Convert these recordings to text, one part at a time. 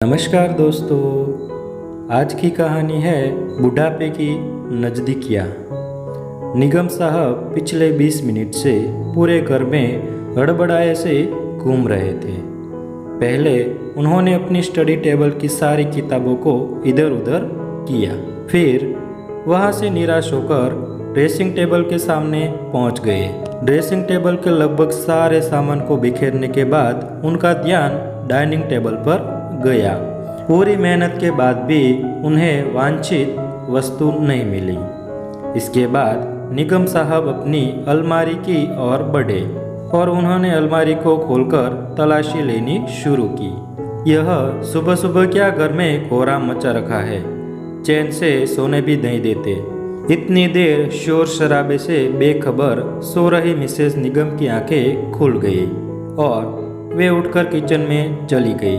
नमस्कार दोस्तों, आज की कहानी है बुढ़ापे की नज़दीकियाँ। निगम साहब पिछले 20 मिनट से पूरे घर में हड़बड़ाए से घूम रहे थे। पहले उन्होंने अपनी स्टडी टेबल की सारी किताबों को इधर उधर किया, फिर वहाँ से निराश होकर ड्रेसिंग टेबल के सामने पहुँच गए। ड्रेसिंग टेबल के लगभग सारे सामान को बिखेरने के बाद उनका ध्यान डाइनिंग टेबल पर गया। पूरी मेहनत के बाद भी उन्हें वांछित वस्तु नहीं मिली। इसके बाद निगम साहब अपनी अलमारी की ओर बढ़े और उन्होंने अलमारी को खोलकर तलाशी लेनी शुरू की। यह सुबह सुबह क्या घर में कोहराम मचा रखा है, चैन से सोने भी नहीं देते। इतनी देर शोर शराबे से बेखबर सो रही मिसेस निगम की आंखें खुल गई और वे उठकर किचन में चली गई।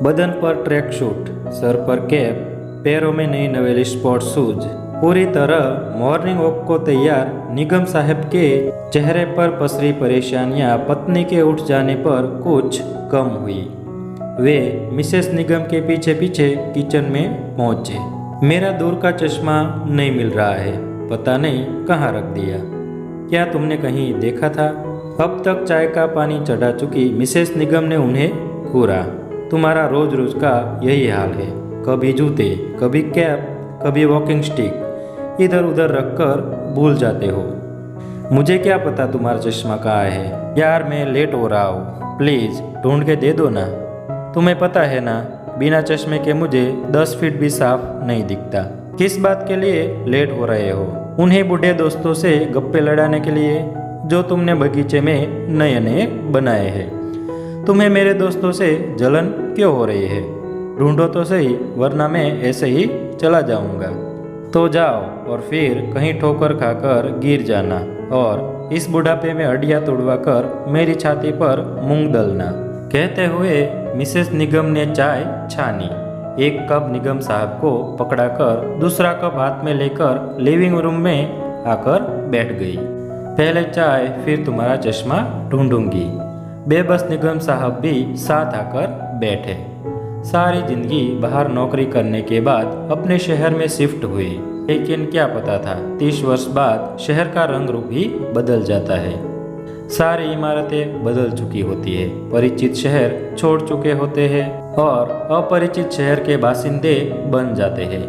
बदन पर ट्रैक सूट, सर पर कैप, पैरों में नई नवेली स्पोर्ट्स शूज, पूरी तरह मॉर्निंग वॉक को तैयार निगम साहब के चेहरे पर पसरी परेशानियां पत्नी के उठ जाने पर कुछ कम हुई। वे मिसेस निगम के पीछे पीछे किचन में पहुंचे। मेरा दूर का चश्मा नहीं मिल रहा है, पता नहीं कहाँ रख दिया। क्या तुमने कहीं देखा था? अब तक चाय का पानी चढ़ा चुकी मिसेस निगम ने उन्हें घूरा। तुम्हारा रोज रोज का यही हाल है, कभी जूते, कभी कैप, कभी वॉकिंग स्टिक इधर उधर रखकर भूल जाते हो। मुझे क्या पता तुम्हारा चश्मा कहाँ है। यार मैं लेट हो रहा हूँ, प्लीज़ ढूंढ के दे दो ना। तुम्हें पता है ना, बिना चश्मे के मुझे 10 फीट भी साफ नहीं दिखता। किस बात के लिए लेट हो रहे हो? उन्हें बूढ़े दोस्तों से गप्पे लड़ाने के लिए जो तुमने बगीचे में नए नए बनाए हैं। तुम्हें मेरे दोस्तों से जलन क्यों हो रही है? ढूंढो तो सही, वरना मैं ऐसे ही चला जाऊंगा। तो जाओ और फिर कहीं ठोकर खाकर गिर जाना और इस बुढ़ापे में हड्डियां तोड़वा कर मेरी छाती पर मूंग दलना। कहते हुए मिसेस निगम ने चाय छानी। एक कप निगम साहब को पकड़ाकर दूसरा कप हाथ में लेकर लिविंग रूम में आकर बैठ गई। पहले चाय, फिर तुम्हारा चश्मा ढूंढूंगी। बेबस निगम साहब भी साथ आकर बैठे। सारी जिंदगी बाहर नौकरी करने के बाद अपने शहर में शिफ्ट हुए, लेकिन क्या पता था 30 वर्ष बाद शहर का रंग रूप ही बदल जाता है। सारी इमारतें बदल चुकी होती है, परिचित शहर छोड़ चुके होते हैं और अपरिचित शहर के बासिंदे बन जाते हैं।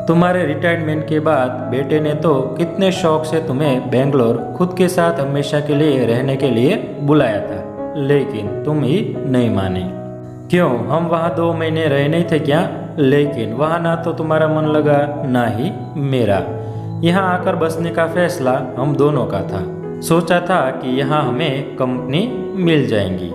तुम्हारे रिटायरमेंट के बाद बेटे ने तो कितने शौक से तुम्हें बेंगलोर खुद के साथ हमेशा के लिए रहने के लिए बुलाया था, लेकिन तुम ही नहीं माने। क्यों, हम वहाँ 2 महीने रहे नहीं थे क्या? लेकिन वहाँ ना तो तुम्हारा मन लगा, ना ही मेरा। यहाँ आकर बसने का फैसला हम दोनों का था। सोचा था कि यहाँ हमें कंपनी मिल जाएंगी।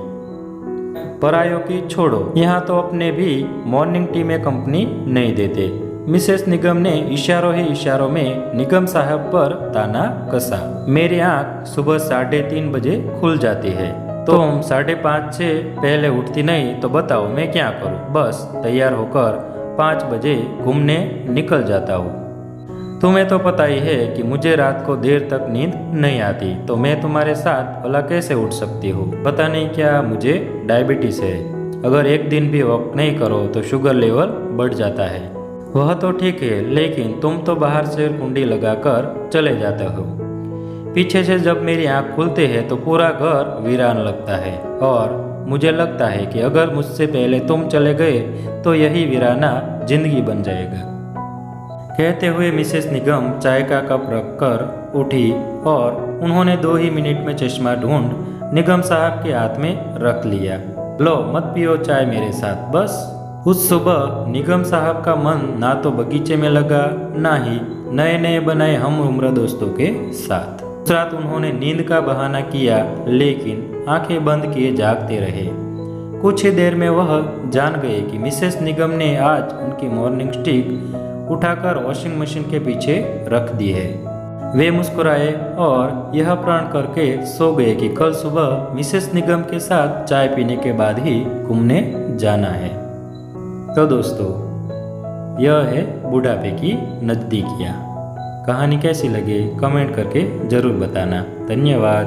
परायों की छोड़ो, यहाँ तो अपने भी मॉर्निंग टी में कंपनी नहीं देते। मिसेस निगम ने इशारों ही इशारों में निगम साहब पर ताना कसा। मेरी आँख सुबह 3:30 बजे खुल जाती है, तुम 5:30 से पहले उठती नहीं, तो बताओ मैं क्या करूं? बस तैयार होकर 5 बजे घूमने निकल जाता हूँ। तुम्हें तो पता ही है कि मुझे रात को देर तक नींद नहीं आती, तो मैं तुम्हारे साथ भला कैसे उठ सकती हूँ? पता नहीं क्या मुझे डायबिटीज़ है। अगर एक दिन भी वॉक नहीं करो तो शुगर लेवल बढ़ जाता है। वह तो ठीक है, लेकिन तुम तो बाहर से कुंडी लगाकर चले जाते हो। पीछे से जब मेरी आँख खुलते हैं तो पूरा घर वीरान लगता है और मुझे लगता है कि अगर मुझसे पहले तुम चले गए तो यही वीराना जिंदगी बन जाएगा। कहते हुए मिसेस निगम चाय का कप रखकर उठी और उन्होंने 2 ही मिनट में चश्मा ढूंढ निगम साहब के हाथ में रख लिया। लो मत पियो चाय मेरे साथ बस। उस सुबह निगम साहब का मन ना तो बगीचे में लगा, ना ही नए नए बनाए हम उम्र दोस्तों के साथ। उस रात उन्होंने नींद का बहाना किया, लेकिन आंखें बंद किए जागते रहे। कुछ ही देर में वह जान गए कि मिसेस निगम ने आज उनकी मॉर्निंग स्टिक उठाकर वॉशिंग मशीन के पीछे रख दी है। वे मुस्कुराए और यह प्रण करके सो गए कि कल सुबह मिसेस निगम के साथ चाय पीने के बाद ही घूमने जाना है। तो दोस्तों, यह है बुढ़ापे की नज़दीकियाँ। कहानी कैसी लगे कमेंट करके ज़रूर बताना। धन्यवाद।